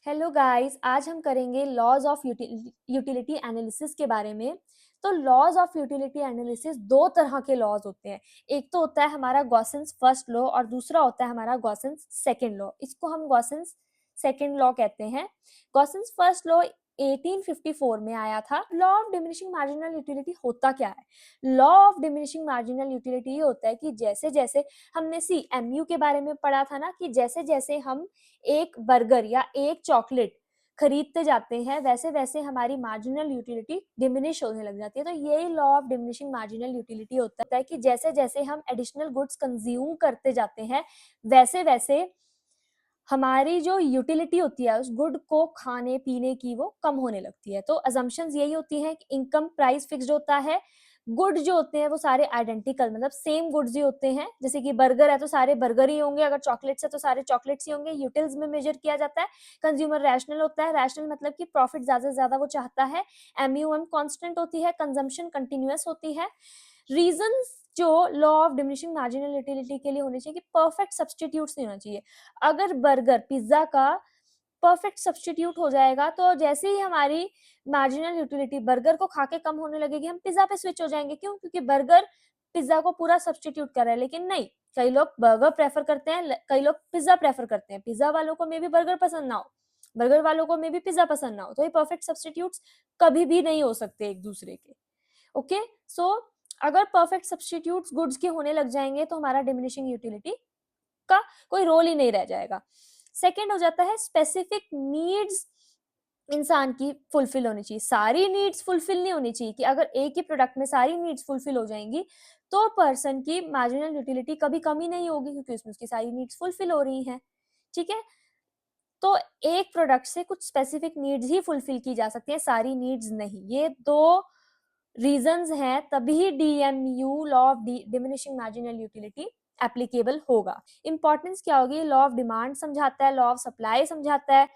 Hello guys, आज हम करेंगे लॉज ऑफ यूटिलिटी एनालिसिस के बारे में। तो लॉज ऑफ यूटिलिटी एनालिसिस दो तरह के लॉज होते हैं। एक तो होता है हमारा गॉसन्स फर्स्ट लॉ और दूसरा होता है हमारा गॉसन्स सेकंड लॉ। इसको हम गॉसन्स सेकंड लॉ कहते हैं। गॉसन्स फर्स्ट लॉ 1854 में आया था। Law of diminishing marginal utility होता क्या है? Law of diminishing marginal utility ये होता है कि जैसे जैसे हमने एमयू के बारे में पढ़ा था ना, कि जैसे जैसे हम एक बर्गर या एक चॉकलेट खरीदते जाते हैं वैसे वैसे हमारी मार्जिनल यूटिलिटी डिमिनिश होने लग जाती है। तो यही law of diminishing marginal utility होता है कि जैसे जैसे हम एडिशनल गुड्स कंज्यूम करते जाते हैं वैसे वैसे हमारी जो यूटिलिटी होती है उस गुड को खाने पीने की वो कम होने लगती है। तो अजम्पशंस यही होती है कि इनकम प्राइस फिक्स्ड होता है, गुड जो होते हैं वो सारे आइडेंटिकल मतलब सेम गुड्स ही होते हैं। जैसे कि बर्गर है तो सारे बर्गर ही होंगे, अगर चॉकलेट्स है तो सारे चॉकलेट्स ही होंगे। यूटिल्स में मेजर किया जाता है। कंज्यूमर रैशनल होता है, रैशनल मतलब कि प्रॉफिट ज्यादा से ज्यादा वो चाहता है। एमयूएम कांस्टेंट होती है, कंजम्पशन कंटिन्यूअस होती है। रीजंस जो law of diminishing marginal utility के लिए होने चाहिए कि परफेक्ट सब्सटीट्यूट्स नहीं होना चाहिए। अगर बर्गर पिज्जा का परफेक्ट सब्सटीट्यूट हो जाएगा तो जैसे ही हमारी मार्जिनल यूटिलिटी बर्गर को खा के कम होने लगेगी हम पिज्जा पे स्विच हो जाएंगे। क्यों? क्योंकि बर्गर पिज्जा को पूरा सब्सटीट्यूट कर रहा है। लेकिन नहीं, कई लोग बर्गर प्रेफर करते हैं, कई लोग पिज्जा प्रेफर करते हैं। पिज्जा वालों को मे भी बर्गर पसंद ना हो, बर्गर वालों को मे भी पिज्जा पसंद ना हो। तो ये परफेक्ट सब्सटीट्यूट्स कभी भी नहीं हो सकते एक दूसरे के। ओके, सो अगर परफेक्ट सब्सटीट्यूट्स गुड्स के होने लग जाएंगे तो हमारा डिमिनिशिंग यूटिलिटी का कोई रोल ही नहीं रह जाएगा। सेकेंड हो जाता है स्पेसिफिक नीड्स इंसान की फुलफिल होनी चाहिए। सारी नीड्स फुलफिल नहीं होनी चाहिए कि अगर एक ही प्रोडक्ट में सारी नीड्स फुलफिल हो जाएंगी तो पर्सन की मार्जिनल यूटिलिटी कभी कमी नहीं होगी, क्योंकि उसमें उसकी सारी नीड्स फुलफिल हो रही हैं। ठीक है, तो एक प्रोडक्ट से कुछ स्पेसिफिक नीड्स ही फुलफिल की जा सकती है, सारी नीड्स नहीं। ये दो रीजंस हैं, तभी DMU law of diminishing marginal utility applicable होगा। इंपॉर्टेंस क्या होगी? लॉ ऑफ डिमांड समझाता है, लॉ ऑफ सप्लाई समझाता है।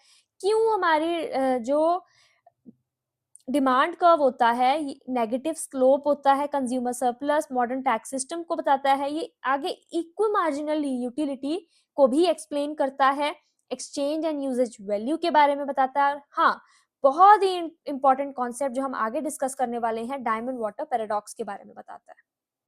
क्यों हमारी जो डिमांड कर्व होता है नेगेटिव स्लोप होता है, consumer surplus modern tax system को बताता है। ये आगे इक्वल मार्जिनल यूटिलिटी को भी एक्सप्लेन करता है, एक्सचेंज एंड यूजेज वैल्यू के बारे में बताता है। हाँ, बहुत ही इंपॉर्टेंट कॉन्सेप्ट जो हम आगे डिस्कस करने वाले हैं, डायमंड वाटर पैराडॉक्स के बारे में बताता है।